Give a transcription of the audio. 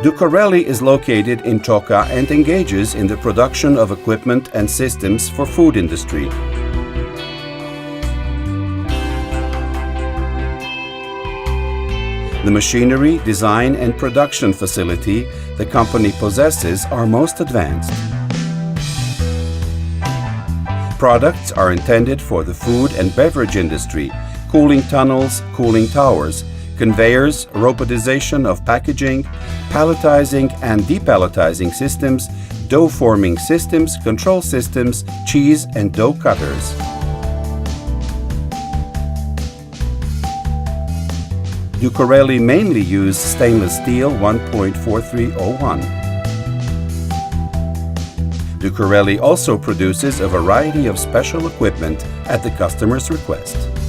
DUKARELI is located in Čoka and engages in the production of equipment and systems for food industry. The machinery, design and production facility the company possesses are most advanced. Products are intended for the food and beverage industry, cooling tunnels, cooling towers, conveyors, robotization of packaging, palletizing and depalletizing systems, dough forming systems, control systems, cheese and dough cutters. DUKARELI mainly use stainless steel 1.4301. DUKARELI also produces a variety of special equipment at the customer's request.